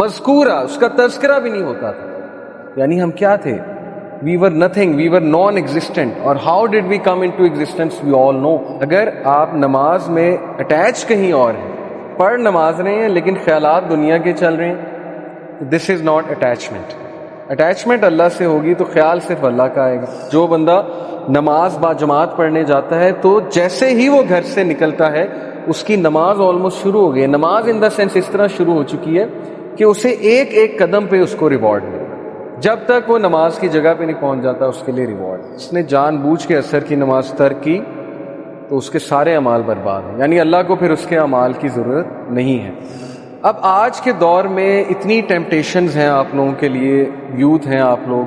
مذکورہ، اس کا تذکرہ بھی نہیں ہوتا تھا. یعنی ہم کیا تھے؟ We were nothing, we were non existent. اور how did we come into existence? We all know. اگر آپ نماز میں اٹیچ کہیں اور ہیں، پڑھ نماز رہے ہیں لیکن خیالات دنیا کے چل رہے ہیں، دس از ناٹ اٹیچمنٹ. اٹیچمنٹ اللہ سے ہوگی تو خیال صرف اللہ کا آئے گا. جو بندہ نماز با جماعت پڑھنے جاتا ہے تو جیسے ہی وہ گھر سے نکلتا ہے اس کی نماز آلموسٹ شروع ہو گئی ہے. نماز ان دا سینس اس طرح شروع ہو چکی ہے کہ اسے ایک ایک قدم پہ اس کو ریوارڈ ملے. جب تک وہ نماز کی جگہ پہ نہیں پہنچ جاتا اس کے لیے ریوارڈ. اس نے جان بوجھ کے عصر کی نماز ترک کی تو اس کے سارے اعمال برباد ہیں. یعنی اللہ کو پھر اس کے اعمال کی ضرورت نہیں ہے. اب آج کے دور میں اتنی ٹیمپٹیشنز ہیں آپ لوگوں کے لیے، یوتھ ہیں آپ لوگ،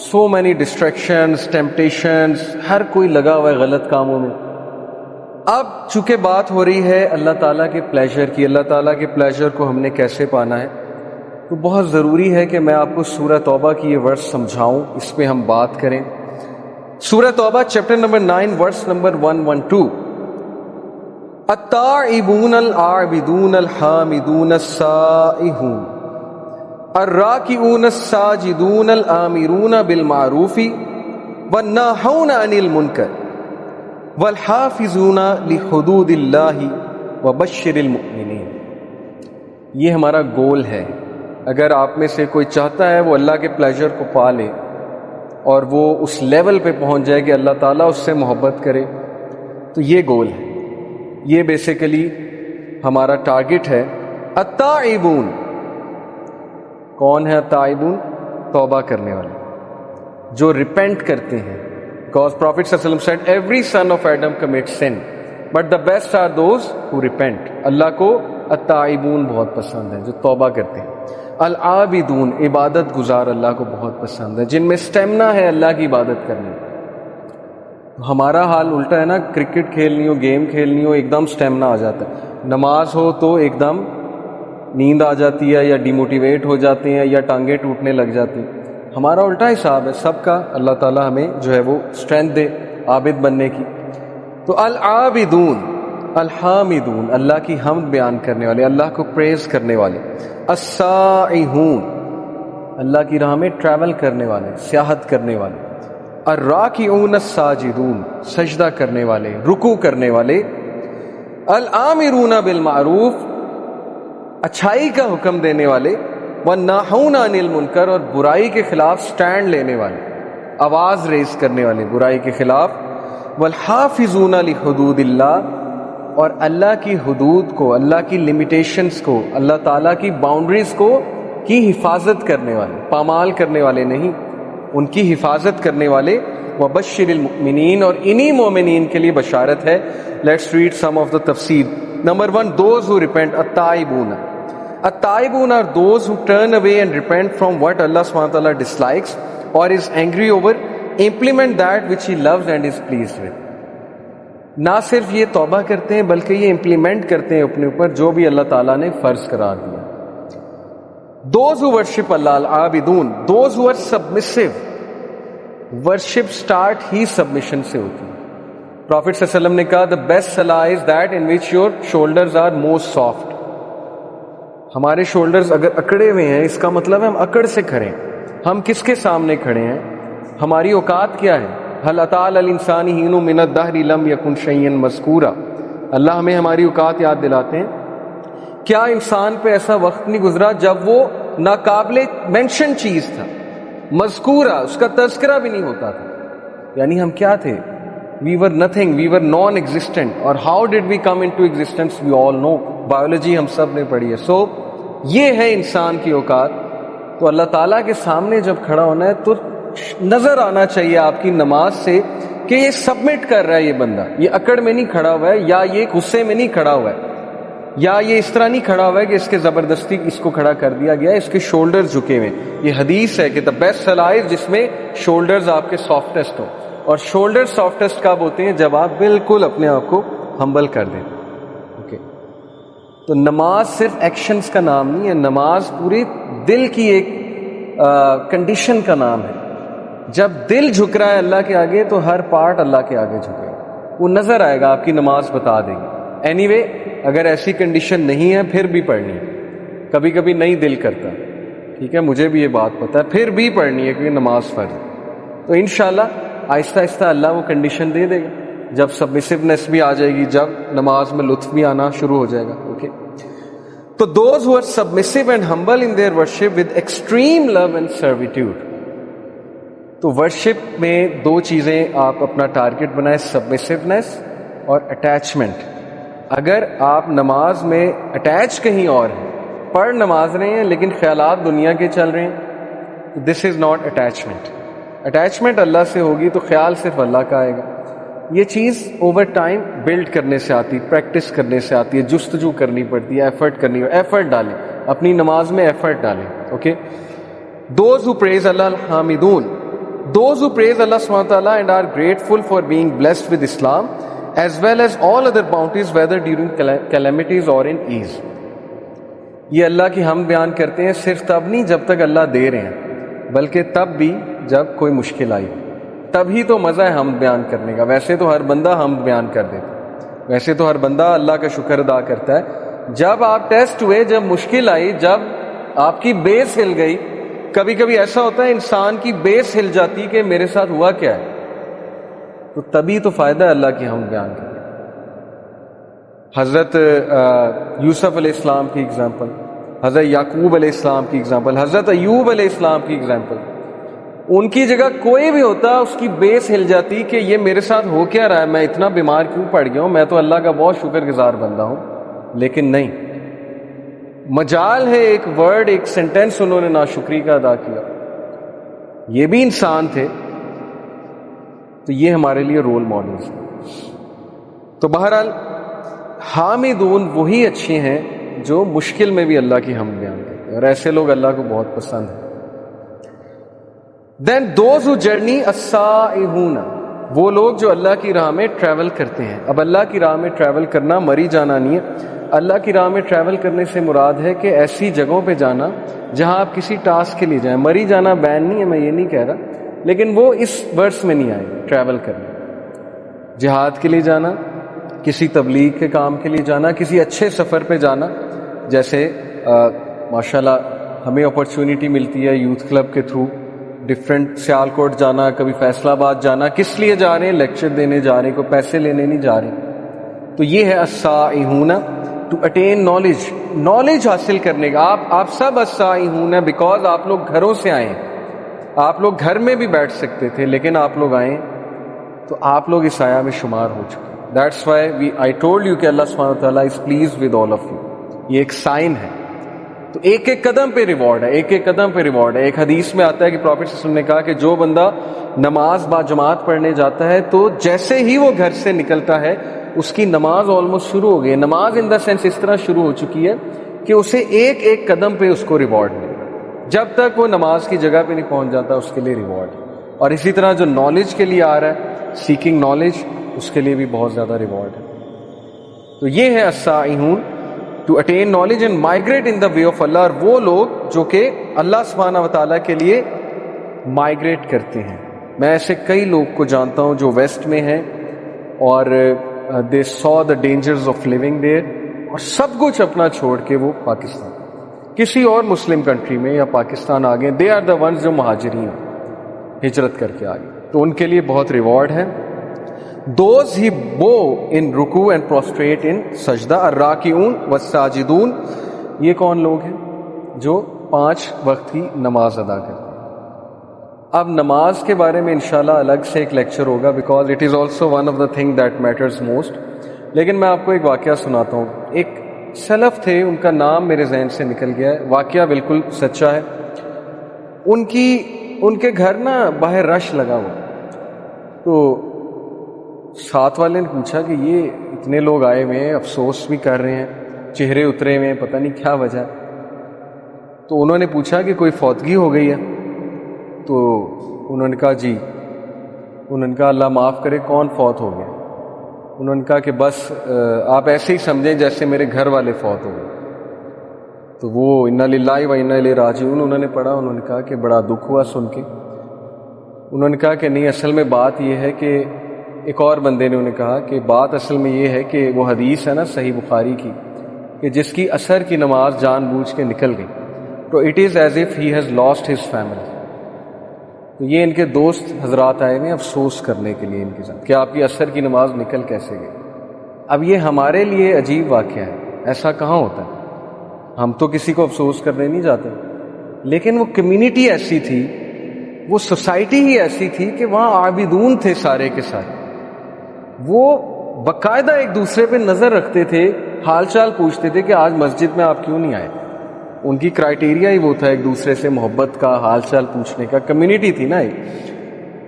سو مینی ڈسٹریکشنز، ٹیمپٹیشنز، ہر کوئی لگا ہوا ہے غلط کاموں میں. اب چونکہ بات ہو رہی ہے اللہ تعالیٰ کے پلیجر کی، اللہ تعالیٰ کے پلیجر کو ہم نے کیسے پانا ہے، تو بہت ضروری ہے کہ میں آپ کو سورہ توبہ کی یہ ورس سمجھاؤں، اس پہ ہم بات کریں. سورہ توبہ چیپٹر نمبر 9 ورس نمبر 112. التائبون العابدون الحامدون السائحون الراکعون الساجدون الآمرون بالمعروف والناہون عن المنکر والحافظون لحدود اللہ وبشر المؤمنین. یہ ہمارا گول ہے. اگر آپ میں سے کوئی چاہتا ہے وہ اللہ کے پلیجر کو پا لے اور وہ اس لیول پہ پہنچ جائے کہ اللہ تعالیٰ اس سے محبت کرے، تو یہ گول ہے. یہ بیسیکلی ہمارا ٹارگٹ ہے. التائبون، کون ہے التائبون؟ توبہ کرنے والے، جو ریپینٹ کرتے ہیں. Because Prophet صلی اللہ علیہ وسلم said every son of Adam commits sin but the best are those who repent. اللہ کو التائبون بہت پسند ہے، جو توبہ کرتے ہیں. العابدون، عبادت گزار اللہ کو بہت پسند ہے، جن میں سٹیمنا ہے اللہ کی عبادت کرنے. ہمارا حال الٹا ہے نا، کرکٹ کھیلنی ہو، گیم کھیلنی ہو، ایک دم سٹیمنا آ جاتا ہے. نماز ہو تو ایک دم نیند آ جاتی ہے، یا ڈیموٹیویٹ ہو جاتے ہیں، یا ٹانگیں ٹوٹنے لگ جاتی ہیں. ہمارا الٹا حساب ہے سب کا. اللہ تعالیٰ ہمیں جو ہے وہ اسٹرینتھ دے عابد بننے کی. تو العابدون، الحامدون، اللہ کی حمد بیان کرنے والے، اللہ کو پریز کرنے والے. السائحون، اللہ کی راہ میں ٹریول کرنے والے، سیاحت کرنے والے. الراکعون الساجدون، سجدہ کرنے والے، رکوع کرنے والے. الآمرون بالمعروف، اچھائی کا حکم دینے والے. والناہون عن المنکر، اور برائی کے خلاف سٹینڈ لینے والے، آواز ریز کرنے والے برائی کے خلاف. والحافظون لحدود اللہ، اور اللہ کی حدود کو، اللہ کی لمیٹیشنز کو، اللہ تعالیٰ کی باؤنڈریز کو کی حفاظت کرنے والے، پامال کرنے والے نہیں، ان کی حفاظت کرنے والے. وبشر المؤمنین، اور انہی مومنین کے لیے بشارت ہے. Let's read some of the تفسیر. Number 1، those who repent. التائبون، التائبون are those who turn away and repent from what Allah subhanahu wa ta'ala dislikes or is angry over, implement that which He loves and is pleased with. نہ صرف یہ توبہ کرتے ہیں بلکہ یہ امپلیمنٹ کرتے ہیں اپنے اوپر جو بھی اللہ تعالیٰ نے فرض قرار دیا. Those who worship Allah, العابدون. Those who are submissive. Worship start he submission سے ہوتی ہے. Prophet صلی اللہ علیہ وسلم نے کہا the best salah is that in which your shoulders are most soft. ہمارے شولڈرز اگر اکڑے ہوئے ہیں اس کا مطلب ہے ہم اکڑ سے کھڑے ہیں. ہم کس کے سامنے کھڑے ہیں؟ ہماری اوقات کیا ہے؟ هل اتى على الانسان حين من الدهر لم يكن شيئا مذكورا. اللہ ہمیں ہماری اوقات یاد دلاتے ہیں. کیا انسان پہ ایسا وقت نہیں گزرا جب وہ ناقابل مینشن چیز تھا، مذکورہ، اس کا تذکرہ بھی نہیں ہوتا تھا. یعنی ہم کیا تھے؟ We were nothing, we were non existent. اور how did we come into existence? We all know. Biology ہم سب نے پڑھی ہے. سو یہ ہے انسان کی اوقات. تو اللہ تعالیٰ کے سامنے جب کھڑا ہونا ہے تو نظر آنا چاہیے آپ کی نماز سے کہ یہ سبمٹ کر رہا ہے، یہ بندہ یہ اکڑ میں نہیں کھڑا ہوا ہے، یا یہ غصے میں نہیں کھڑا ہوا ہے، یا یہ اس طرح نہیں کھڑا ہوا ہے کہ اس کے زبردستی اس کو کھڑا کر دیا گیا ہے. اس کے شولڈر جھکے ہوئے. یہ حدیث ہے کہ دا بیسٹ سلائز جس میں شولڈرز آپ کے سافٹسٹ ہو. اور شولڈر سافٹسٹ کب ہوتے ہیں؟ جب آپ بالکل اپنے آپ کو ہمبل کر دیں. اوکے. تو نماز صرف ایکشنز کا نام نہیں ہے، نماز پوری دل کی ایک کنڈیشن کا نام ہے. جب دل جھک رہا ہے اللہ کے آگے تو ہر پارٹ اللہ کے آگے جھکے گا. وہ نظر آئے گا، آپ کی نماز بتا دے گی. اینی وے اگر ایسی کنڈیشن نہیں ہے پھر بھی پڑھنی ہے. کبھی کبھی نہیں دل کرتا، ٹھیک ہے، مجھے بھی یہ بات پتہ ہے، پھر بھی پڑھنی ہے کیونکہ نماز فرض ہے. تو انشاءاللہ آہستہ آہستہ اللہ وہ کنڈیشن دے دے گا، جب سبمسیونیس بھی آ جائے گی، جب نماز میں لطف بھی آنا شروع ہو جائے گا. اوکے، تو those who are submissive and humble in their worship with extreme love and servitude. تو ورشپ میں دو چیزیں آپ اپنا ٹارگٹ بنائیں، سبمسیونیس اور اٹیچمنٹ. اگر آپ نماز میں اٹیچ کہیں اور ہیں، پڑھ نماز رہے ہیں لیکن خیالات دنیا کے چل رہے ہیں، دس از ناٹ اٹیچمنٹ. اٹیچمنٹ اللہ سے ہوگی تو خیال صرف اللہ کا آئے گا. یہ چیز اوور ٹائم بلڈ کرنے سے آتی، پریکٹس کرنے سے آتی ہے، جستجو کرنی پڑتی ہے، ایفرٹ کرنی ہے. ایفرٹ ڈالیں اپنی نماز میں، ایفرٹ ڈالیں. اوکے، دوز ہو پریز اللہ الحامدون، دوز ہو پریز اللہ سبحانہ وتعالی and are grateful for being blessed with اسلام as well as all other bounties whether during calamities or in ease. یہ اللہ کی ہم بیان کرتے ہیں صرف تب نہیں جب تک اللہ دے رہے ہیں، بلکہ تب بھی جب کوئی مشکل آئی، تب ہی تو مزہ ہے ہم بیان کرنے کا. ویسے تو ہر بندہ ہم بیان کر دیتا، ویسے تو ہر بندہ اللہ کا شکر ادا کرتا ہے. جب آپ ٹیسٹ ہوئے، جب مشکل آئی، جب آپ کی بیس ہل گئی، کبھی کبھی ایسا ہوتا ہے انسان کی بیس ہل جاتی کہ میرے ساتھ ہوا کیا ہے، تو تبھی تو فائدہ ہے اللہ کی ہم بیان کریں. حضرت یوسف علیہ السلام کی اگزامپل، حضرت یعقوب علیہ السلام کی اگزامپل، حضرت ایوب علیہ السلام کی اگزامپل. ان کی جگہ کوئی بھی ہوتا اس کی بیس ہل جاتی کہ یہ میرے ساتھ ہو کیا رہا ہے، میں اتنا بیمار کیوں پڑ گیا ہوں، میں تو اللہ کا بہت شکر گزار بندہ ہوں. لیکن نہیں، مجال ہے ایک ورڈ، ایک سینٹینس انہوں نے ناشکری کا ادا کیا. یہ بھی انسان تھے، تو یہ ہمارے لیے رول ماڈلز ہیں. تو بہرحال حامدون وہی اچھے ہیں جو مشکل میں بھی اللہ کی حمد بیان کرتے ہیں، اور ایسے لوگ اللہ کو بہت پسند ہیں. دین دوز ہو جرنی السائحون، وہ لوگ جو اللہ کی راہ میں ٹریول کرتے ہیں. اب اللہ کی راہ میں ٹریول کرنا مری جانا نہیں ہے. اللہ کی راہ میں ٹریول کرنے سے مراد ہے کہ ایسی جگہوں پہ جانا جہاں آپ کسی ٹاسک کے لیے جائیں. مری جانا بین نہیں ہے، میں یہ نہیں کہہ رہا، لیکن وہ اس ورس میں نہیں آئے گا. ٹریول کرنا، جہاد کے لیے جانا، کسی تبلیغ کے کام کے لیے جانا، کسی اچھے سفر پہ جانا. جیسے ماشاءاللہ ہمیں اپرچونٹی ملتی ہے یوتھ کلب کے تھرو ڈفرینٹ سیالکوٹ جانا، کبھی فیصل آباد جانا. کس لیے جا رہے ہیں؟ لیکچر دینے جا رہے ہیں، کوئی پیسے لینے نہیں جا رہے. تو یہ ہے السائحون، ٹو اٹین نالج، نالج حاصل کرنے کا. آپ سب السائحون ہیں بیکاز آپ لوگ گھروں سے آئے ہیں. آپ لوگ گھر میں بھی بیٹھ سکتے تھے، لیکن آپ لوگ آئے تو آپ لوگ اس آیا میں شمار ہو چکے. That's why I told you کہ اللہ سبحانہ وتعالیٰ is pleased with all of you. یہ ایک سائن ہے. تو ایک ایک قدم پہ ریوارڈ ہے، ایک ایک قدم پہ ریوارڈ ہے. ایک حدیث میں آتا ہے کہ پروفیٹ صلی اللہ علیہ وسلم نے کہا کہ جو بندہ نماز با جماعت پڑھنے جاتا ہے تو جیسے ہی وہ گھر سے نکلتا ہے اس کی نماز آلموسٹ شروع ہو گئی. نماز ان دا سینس اس طرح شروع ہو چکی ہے کہ اسے ایک ایک قدم پہ اس کو ریوارڈ ملے. جب تک وہ نماز کی جگہ پہ نہیں پہنچ جاتا اس کے لیے ریوارڈ. اور اسی طرح جو نالج کے لیے آ رہا ہے، سیکنگ نالج، اس کے لیے بھی بہت زیادہ ریوارڈ ہے. تو یہ ہے السائحون، to attain knowledge and migrate in the way of اللہ. اور وہ لوگ جو کہ اللہ سبحانہ وتعالیٰ کے لیے مائگریٹ کرتے ہیں. میں ایسے کئی لوگ کو جانتا ہوں جو ویسٹ میں ہیں اور دے سو دا ڈینجرز آف لیونگ دیئر، اور سب کچھ اپنا چھوڑ کے وہ پاکستان کسی اور مسلم کنٹری میں یا پاکستان آ گئے. دے آر دا ونز جو مہاجرین ہجرت کر کے آ گئے. تو ان کے لیے بہت ریوارڈ ہے. دوز ہی بو ان رکوع اینڈ پروسٹریٹ ان سجدہ، الراکعون والساجدون. یہ کون لوگ ہیں؟ جو 5 وقت کی نماز ادا کرتے ہیں. اب نماز کے بارے میں انشاءاللہ الگ سے ایک لیکچر ہوگا because it is also one of the thing that matters most. لیکن میں آپ کو ایک واقعہ سناتا ہوں. ایک سلف تھے، ان کا نام میرے ذہن سے نکل گیا ہے، واقعہ بالکل سچا ہے. ان کے گھر نا باہر رش لگا ہوا. تو ساتھ والے نے پوچھا کہ یہ اتنے لوگ آئے ہوئے ہیں، افسوس بھی کر رہے ہیں، چہرے اترے ہوئے ہیں، پتہ نہیں کیا وجہ. تو انہوں نے پوچھا کہ کوئی فوتگی ہو گئی ہے؟ تو انہوں نے کہا جی. انہوں نے کہا اللہ معاف کرے، کون فوت ہو گیا؟ انہوں نے کہا کہ بس آپ ایسے ہی سمجھیں جیسے میرے گھر والے فوت ہو گئے. تو وہ انا للہ و انا الیہ راجعون انہوں نے پڑھا. انہوں نے کہا کہ بڑا دکھ ہوا سن کے. انہوں نے کہا کہ نہیں، اصل میں بات یہ ہے کہ ایک اور بندے نے انہیں کہا کہ بات اصل میں یہ ہے کہ وہ حدیث ہے نا صحیح بخاری کی کہ جس کی عصر کی نماز جان بوجھ کے نکل گئی تو it is as if he has lost his family. تو یہ ان کے دوست حضرات آئے ہوئے افسوس کرنے کے لیے ان کے ساتھ کہ آپ کی عصر کی نماز نکل کیسے گئی. اب یہ ہمارے لیے عجیب واقعہ ہے، ایسا کہاں ہوتا ہے؟ ہم تو کسی کو افسوس کرنے نہیں جاتے، لیکن وہ کمیونٹی ایسی تھی، وہ سوسائٹی ہی ایسی تھی کہ وہاں عابدون تھے سارے کے سارے. وہ باقاعدہ ایک دوسرے پہ نظر رکھتے تھے، حال چال پوچھتے تھے کہ آج مسجد میں آپ کیوں نہیں آئے. ان کی کرائیٹیریا ہی وہ تھا ایک دوسرے سے محبت کا، حال چال پوچھنے کا. کمیونٹی تھی نا ایک.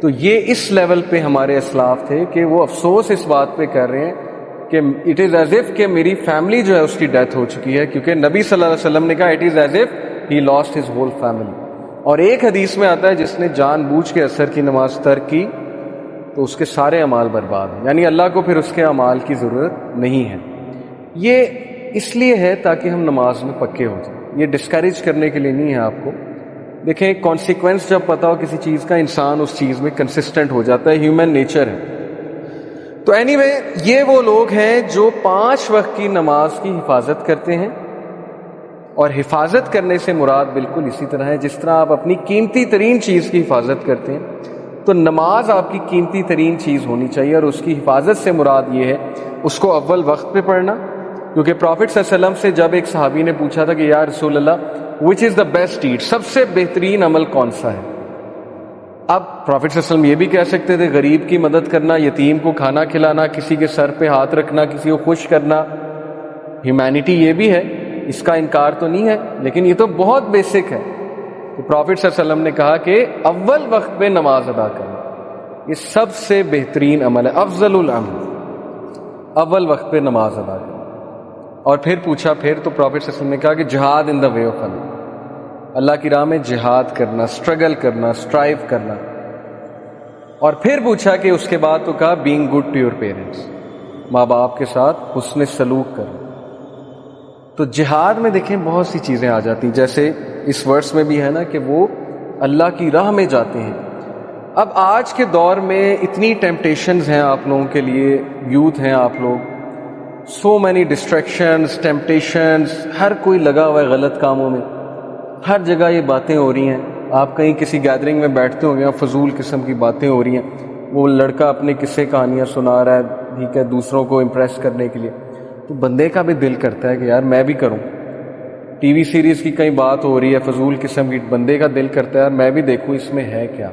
تو یہ اس لیول پہ ہمارے اسلاف تھے کہ وہ افسوس اس بات پہ کر رہے ہیں کہ اٹ از ایز اف کہ میری فیملی جو ہے اس کی ڈیتھ ہو چکی ہے، کیونکہ نبی صلی اللہ علیہ وسلم نے کہا it is as if he lost his whole family. اور ایک حدیث میں آتا ہے جس نے جان بوجھ کے عصر کی نماز ترک کی تو اس کے سارے اعمال برباد ہیں، یعنی اللہ کو پھر اس کے اعمال کی ضرورت نہیں ہے. یہ اس لیے ہے تاکہ ہم نماز میں پکے ہو جائیں. یہ ڈسکریج کرنے کے لیے نہیں ہے آپ کو. دیکھیں کانسیکوینس جب پتا ہو کسی چیز کا، انسان اس چیز میں کنسسٹنٹ ہو جاتا ہے، ہیومن نیچر ہے. تو اینی وے یہ وہ لوگ ہیں جو 5 وقت کی نماز کی حفاظت کرتے ہیں، اور حفاظت کرنے سے مراد بالکل اسی طرح ہے جس طرح آپ اپنی قیمتی ترین چیز کی حفاظت کرتے ہیں، تو نماز آپ کی قیمتی ترین چیز ہونی چاہیے. اور اس کی حفاظت سے مراد یہ ہے اس کو اول وقت پہ پڑھنا. کیونکہ پروفٹ صلی اللہ علیہ وسلم سے جب ایک صحابی نے پوچھا تھا کہ یا رسول اللہ وچ از دا بیسٹ ڈیڈ، سب سے بہترین عمل کون سا ہے؟ اب پروفٹ صلی اللہ علیہ وسلم یہ بھی کہہ سکتے تھے غریب کی مدد کرنا، یتیم کو کھانا کھلانا، کسی کے سر پہ ہاتھ رکھنا، کسی کو خوش کرنا. ہیومینٹی یہ بھی ہے، اس کا انکار تو نہیں ہے، لیکن یہ تو بہت بیسک ہے. تو پروفٹ صلی اللہ علیہ وسلم نے کہا کہ اول وقت پہ نماز ادا کرنا یہ سب سے بہترین عمل ہے، افضل العمل، اول وقت پہ نماز ادا کرنا. اور پھر پوچھا، پھر تو پروفٹ صلی اللہ علیہ وسلم نے کہا کہ جہاد ان دا وے آف اللہ کی راہ میں جہاد کرنا، اسٹرگل کرنا، اسٹرائیو کرنا. اور پھر پوچھا کہ اس کے بعد تو کہا being good to your parents, ماں باپ کے ساتھ حسن سلوک کرنا. تو جہاد میں دیکھیں بہت سی چیزیں آ جاتی ہیں، جیسے اس ورس میں بھی ہے نا کہ وہ اللہ کی راہ میں جاتے ہیں. اب آج کے دور میں اتنی ٹیمپٹیشنز ہیں آپ لوگوں کے لیے، یوتھ ہیں آپ لوگ، سو مینی ڈسٹریکشنز، ٹیمپٹیشنز، ہر کوئی لگا ہوا ہے غلط کاموں میں، ہر جگہ یہ باتیں ہو رہی ہیں. آپ کہیں کسی گیدرنگ میں بیٹھتے ہوں گے، فضول قسم کی باتیں ہو رہی ہیں، وہ لڑکا اپنے قصے کہانیاں سنا رہا ہے، ٹھیک ہے، دوسروں کو امپریس کرنے کے لیے. تو بندے کا بھی دل کرتا ہے کہ یار میں بھی کروں. ٹی وی سیریز کی کئی بات ہو رہی ہے فضول قسم کی، بندے کا دل کرتا ہے یار میں بھی دیکھوں اس میں ہے کیا.